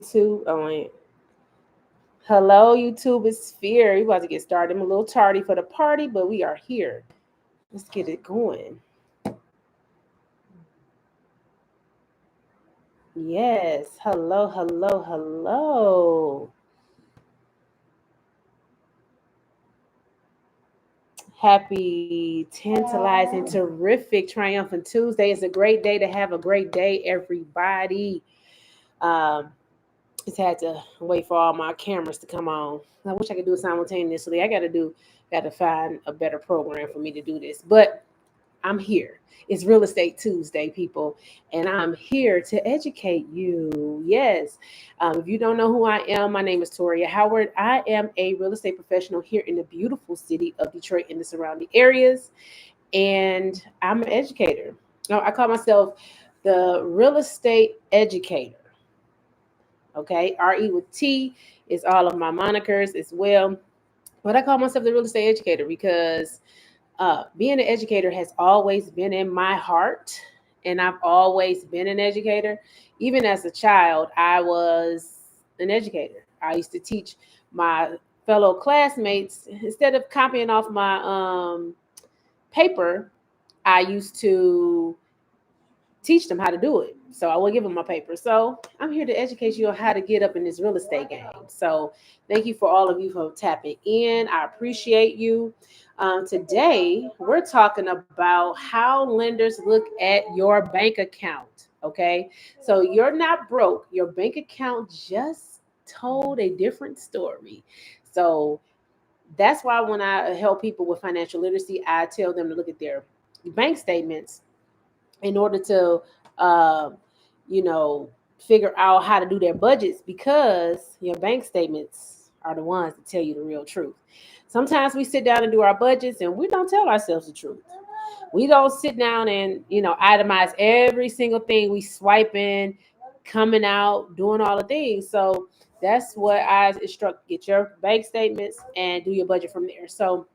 YouTube. Hello, YouTube. It's Sphere. We about to get started. I'm a little tardy for the party, but we are here. Let's get it going. Yes. Hello, hello, hello. Happy, tantalizing, terrific, triumphant Tuesday. It's a great day to have a great day, everybody. Um, just had to wait for all my cameras to come on. I wish I could do it simultaneously. Got to find a better program for me to do this. But I'm here. It's Real Estate Tuesday, people, and I'm here to educate you. Yes. If you don't know who I am, my name is Toria Howard. I am a real estate professional here in the beautiful city of Detroit and the surrounding areas, and I'm an educator. No, I call myself the real estate educator. Okay, RE with T is all of my monikers as well. But I call myself the real estate educator because being an educator has always been in my heart, and I've always been an educator. Even as a child, I was an educator. I used to teach my fellow classmates instead of copying off my paper. I used to teach them how to do it. So I will give them my paper. So I'm here to educate you on how to get up in this real estate game. So thank you for all of you for tapping in. I appreciate you. Today, we're talking about how lenders look at your bank account. Okay. So you're not broke. Your bank account just told a different story. So that's why when I help people with financial literacy, I tell them to look at their bank statements in order to uh, you know figure out how to do their budgets, because your bank statements are the ones that tell you the real truth. Sometimes we sit down and do our budgets and we don't tell ourselves the truth. We don't sit down and itemize every single thing we swiping, coming out, doing all the things. So that's what I instruct: get your bank statements and do your budget from there. So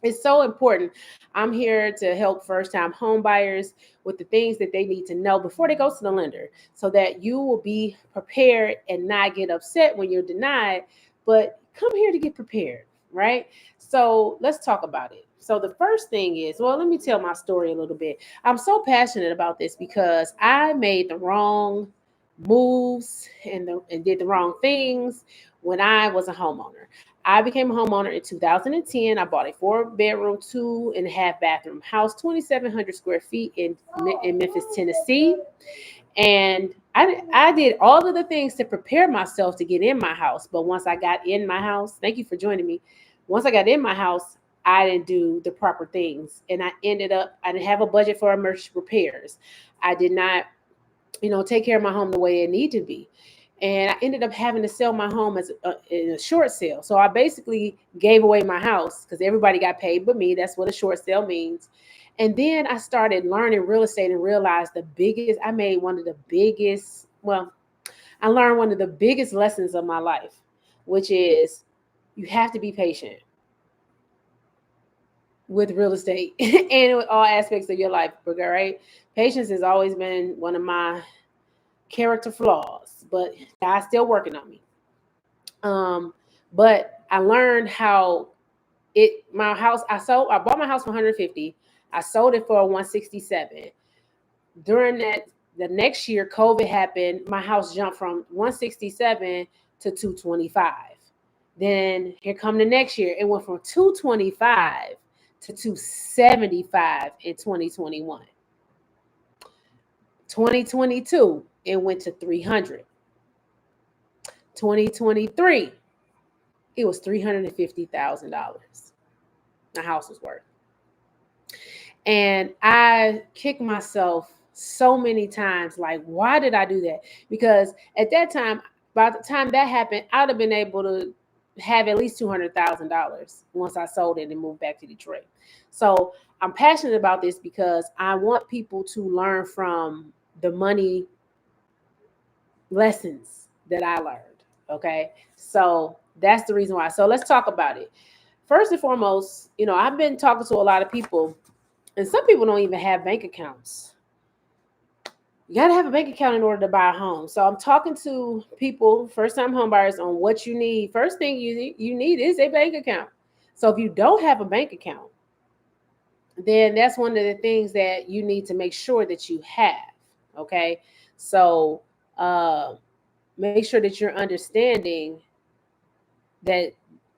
it's so important. I'm here to help first time home buyers with the things that they need to know before they go to the lender, so that you will be prepared and not get upset when you're denied, but come here to get prepared, right? So let's talk about it. So the first thing is, well, let me tell my story a little bit. I'm so passionate about this because I made the wrong moves and did the wrong things when I was a homeowner. I became a homeowner in 2010. I bought a 4 bedroom, 2.5 bathroom house, 2,700 square feet in Memphis, Tennessee. And I did all of the things to prepare myself to get in my house. But once I got in my house, thank you for joining me. Once I got in my house, I didn't do the proper things. And I didn't have a budget for emergency repairs. I did not take care of my home the way it needed to be. And I ended up having to sell my home in a short sale. So I basically gave away my house because everybody got paid but me. That's what a short sale means. And then I started learning real estate and realized I made one of the biggest, well, I learned one of the biggest lessons of my life, which is you have to be patient with real estate and with all aspects of your life, right? Patience has always been one of my character flaws, but God's still working on me. But I learned how my house, I bought my house for 150. I sold it for 167. During the next year, COVID happened. My house jumped from 167 to 225. Then here come the next year. It went from 225 to 275 in 2021. 2022, it went to 300. 2023, it was $350,000. The house was worth. And I kicked myself so many times, like, why did I do that? Because at that time, by the time that happened, I'd have been able to have at least $200,000 once I sold it and moved back to Detroit. So I'm passionate about this because I want people to learn from the money lessons that I learned. Okay. So that's the reason why. So let's talk about it. First and foremost, I've been talking to a lot of people, and some people don't even have bank accounts. You got to have a bank account in order to buy a home. So I'm talking to people, first-time home buyers, on what you need. First thing you need is a bank account. So if you don't have a bank account, then that's one of the things that you need to make sure that you have. Okay, so uh, make sure that you're understanding that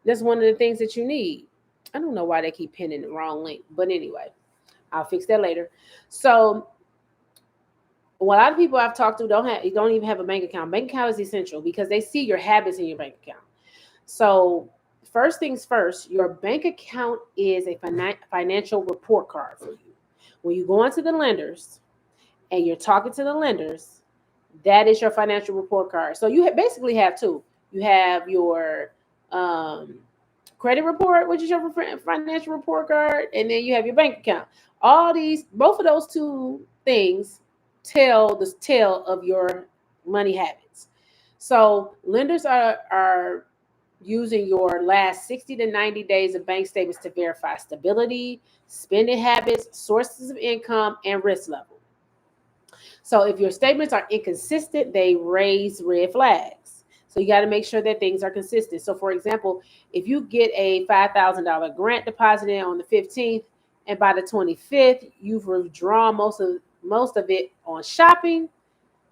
that's one of the things that you need. I don't know why they keep pinning the wrong link, but anyway, I'll fix that later. So a lot of people I've talked to don't even have a bank account. Bank account is essential because they see your habits in your bank account. So first things first, your bank account is a financial report card for you. When you go into the lenders and you're talking to the lenders, that is your financial report card. So you basically have two. You have your um, credit report, which is your financial report card, and then you have your bank account. Both of those two things tell the tale of your money habits. So lenders are using your last 60 to 90 days of bank statements to verify stability, spending habits, sources of income, and risk level. So if your statements are inconsistent, they raise red flags. So you got to make sure that things are consistent. So for example, if you get a $5,000 grant deposited on the 15th and by the 25th you've withdrawn most of it on shopping,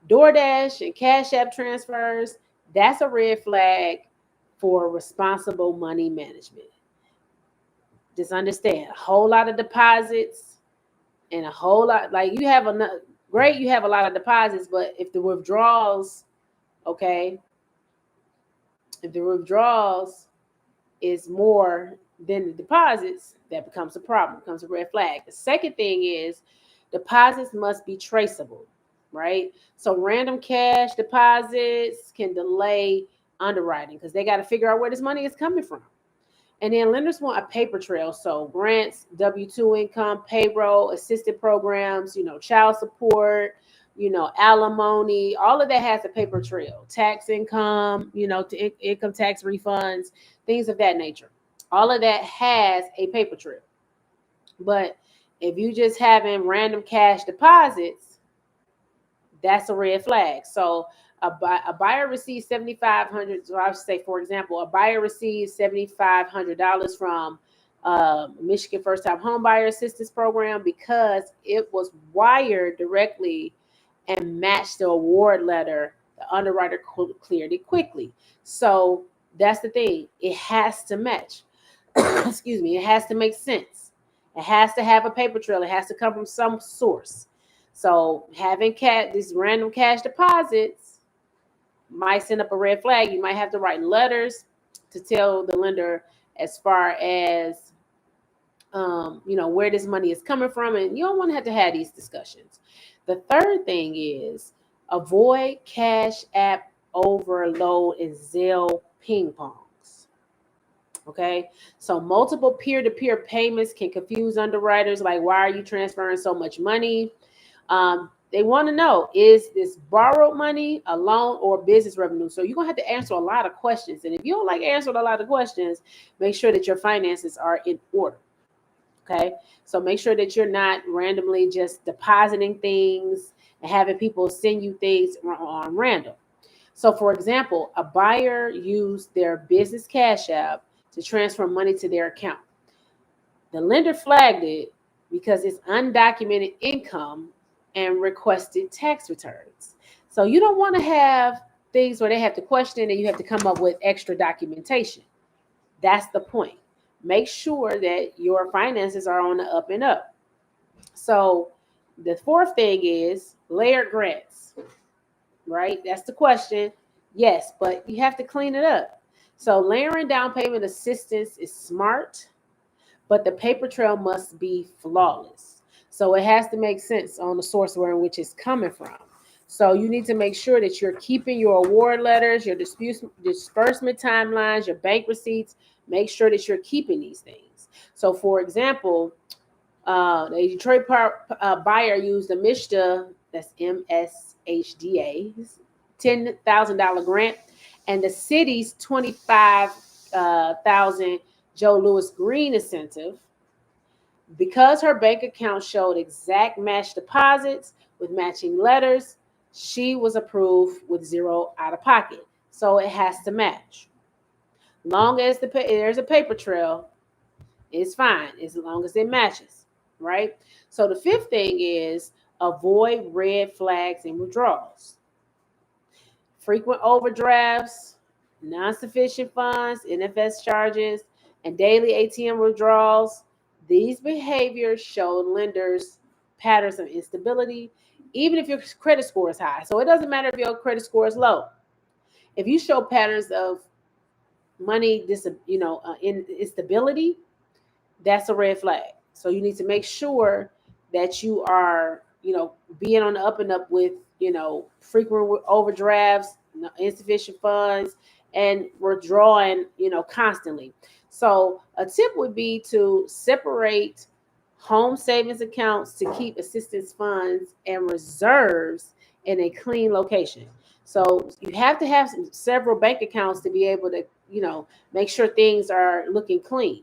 DoorDash and Cash App transfers, that's a red flag for responsible money management. Just understand, a whole lot of deposits and a whole lot, like you have a great, you have a lot of deposits, but if the withdrawals, okay, if the withdrawals is more than the deposits, that becomes a problem, becomes a red flag. The second thing is deposits must be traceable, right? So random cash deposits can delay underwriting because they got to figure out where this money is coming from. And then lenders want a paper trail. So grants, W-2 income, payroll, assisted programs, child support, alimony, all of that has a paper trail. Tax income, income tax refunds, things of that nature. All of that has a paper trail. But if you just having random cash deposits, that's a red flag. So a buyer receives $7,500. So I would say, for example, a buyer receives $7,500 from Michigan First Time Home Buyer Assistance Program because it was wired directly and matched the award letter. The underwriter cleared it quickly. So that's the thing. It has to match. Excuse me. It has to make sense. It has to have a paper trail. It has to come from some source. So having these random cash deposits might send up a red flag. You might have to write letters to tell the lender as far as where this money is coming from, and you don't want to have these discussions. The third thing is avoid Cash App overload and Zelle ping pongs. Okay, so multiple peer-to-peer payments can confuse underwriters. Like, why are you transferring so much money? They want to know, is this borrowed money, a loan, or business revenue? So you're going to have to answer a lot of questions. And if you don't like answering a lot of questions, make sure that your finances are in order. Okay, so make sure that you're not randomly just depositing things and having people send you things on random. So for example, a buyer used their business Cash App to transfer money to their account. The lender flagged it because it's undocumented income and requested tax returns. So you don't want to have things where they have to question and you have to come up with extra documentation. That's the point. Make sure that your finances are on the up and up. So the fourth thing is layered grants, right? That's the question. Yes, but you have to clean it up. So layering down payment assistance is smart, but the paper trail must be flawless. So it has to make sense on the source where in which it's coming from. So you need to make sure that you're keeping your award letters, your disbursement timelines, your bank receipts. Make sure that you're keeping these things. So for example, the Detroit buyer used a MSHDA, that's MSHDA, $10,000 grant, and the city's $25,000 Joe Louis Green incentive. Because her bank account showed exact match deposits, with matching letters. She was approved with zero out of pocket. So it has to match. Long as there's a paper trail, it's fine as long as it matches, right? So the fifth thing is avoid red flags and withdrawals. Frequent overdrafts, non-sufficient funds, NFS charges, and daily ATM withdrawals. These behaviors show lenders patterns of instability, even if your credit score is high. So it doesn't matter if your credit score is low. If you show patterns of money, instability, that's a red flag. So you need to make sure that you are, being on the up and up with, frequent overdrafts, insufficient funds, and withdrawing, constantly. So a tip would be to separate home savings accounts to keep assistance funds and reserves in a clean location. So you have to have several bank accounts to be able to, make sure things are looking clean.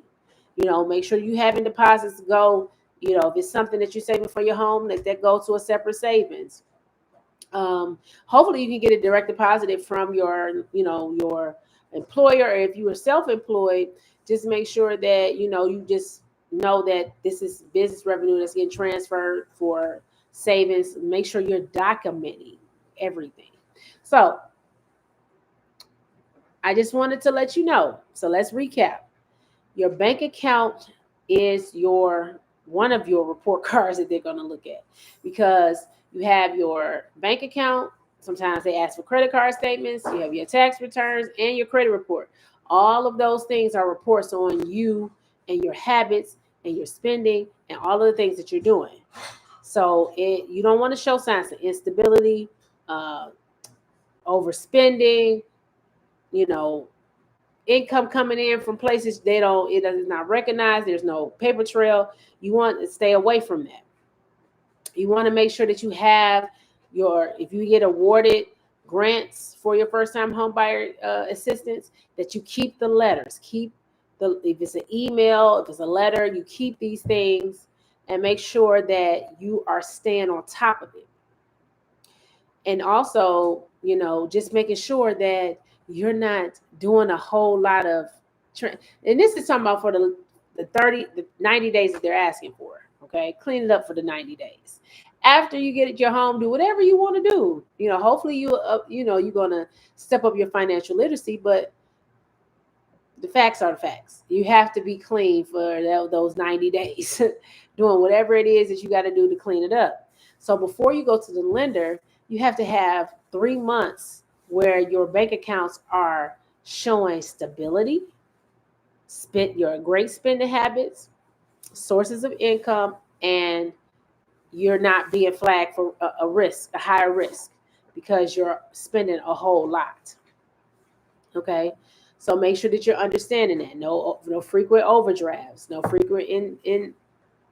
Make sure you having deposits go, if it's something that you're saving for your home, that go to a separate savings. Hopefully you can get it direct deposited from your employer, or if you are self-employed, just make sure that, you just know that this is business revenue that's getting transferred for savings. Make sure you're documenting everything. So I just wanted to let you know. So let's recap. Your bank account is one of your report cards that they're going to look at, because you have your bank account. Sometimes they ask for credit card statements. You have your tax returns and your credit report. All of those things are reports on you and your habits and your spending and all of the things that you're doing. So you don't want to show signs of instability, overspending, income coming in from places it is not recognized. There's no paper trail. You want to stay away from that. You want to make sure that you have if you get awarded grants for your first time home buyer assistance, that you keep the letters, if it's an email, if it's a letter, you keep these things and make sure that you are staying on top of it. And also, just making sure that you're not doing a whole lot of, and this is talking about for the 90 days that they're asking for. Okay, clean it up for the 90 days. After you get your home, do whatever you want to do. Hopefully you're gonna step up your financial literacy, but the facts are the facts. You have to be clean for those 90 days, doing whatever it is that you got to do to clean it up. So before you go to the lender, you have to have 3 months where your bank accounts are showing stability, your great spending habits, sources of income, and you're not being flagged for a higher risk, because you're spending a whole lot. Okay, so make sure that you're understanding that. No frequent overdrafts, no frequent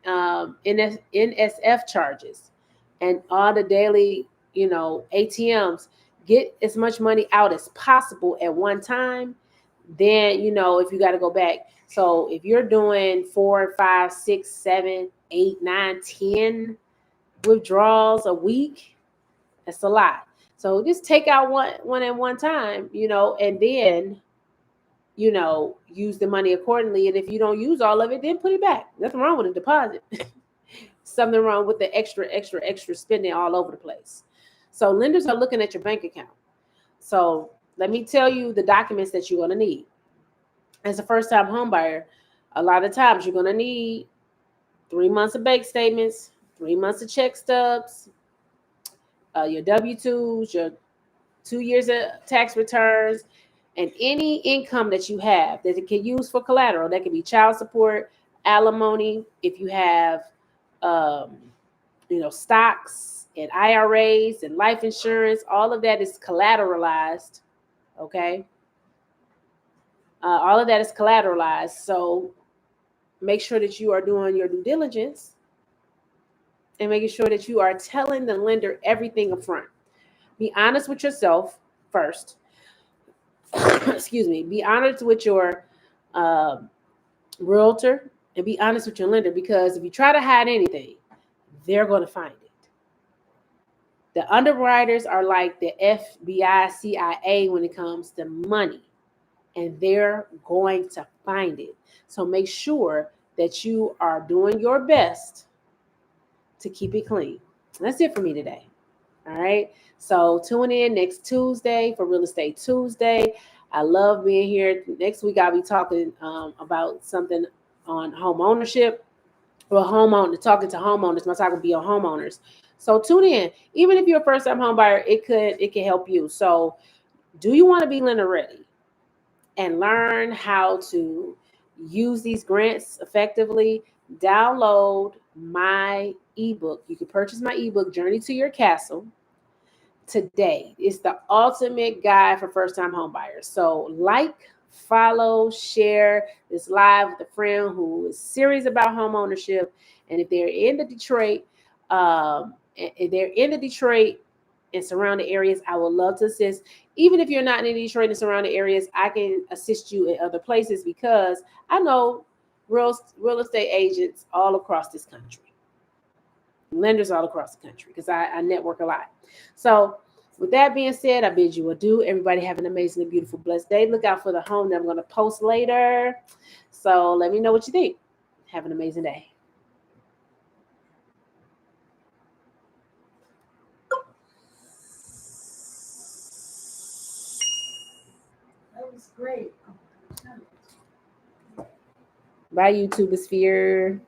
NSF charges, and all the daily, ATMs. Get as much money out as possible at one time. Then, if you got to go back. So if you're doing 4, 5, 6, 7, 8, 9, 10 withdrawals a week, that's a lot. So just take out one at one time, and then, use the money accordingly. And if you don't use all of it, then put it back. Nothing wrong with a deposit. Something wrong with the extra spending all over the place. So lenders are looking at your bank account. So let me tell you the documents that you're going to need. As a first-time home buyer, a lot of times you're going to need 3 months of bank statements, 3 months of check stubs, your W-2s, your 2 years of tax returns, and any income that you have that it can use for collateral. That can be child support, alimony, if you have, stocks and IRAs and life insurance. All of that is collateralized. Okay. All of that is collateralized. So make sure that you are doing your due diligence and making sure that you are telling the lender everything up front. Be honest with yourself first. Excuse me. Be honest with your realtor, and be honest with your lender, because if you try to hide anything, they're going to find it. The underwriters are like the FBI, CIA when it comes to money, and they're going to find it. So make sure that you are doing your best to keep it clean. That's it for me today. All right. So tune in next Tuesday for Real Estate Tuesday. I love being here. Next week I'll be talking about something on home ownership. Well, talking to homeowners. My talk will be on homeowners. So tune in. Even if you're a first time home buyer, it can help you. So do you want to be lender ready and learn how to use these grants effectively? Download my ebook. You can purchase my ebook, Journey to Your Castle, today. It's the ultimate guide for first time home buyers. So follow, share this live with a friend who is serious about home ownership. And if they're in the Detroit, and surrounding areas, I would love to assist. Even if you're not in Detroit and surrounding areas, I can assist you in other places because I know real estate agents all across this country, lenders all across the country, because I network a lot. So with that being said, I bid you adieu. Everybody have an amazingly beautiful, blessed day. Look out for the home that I'm going to post later. So let me know what you think. Have an amazing day. That was great. Bye, YouTube sphere.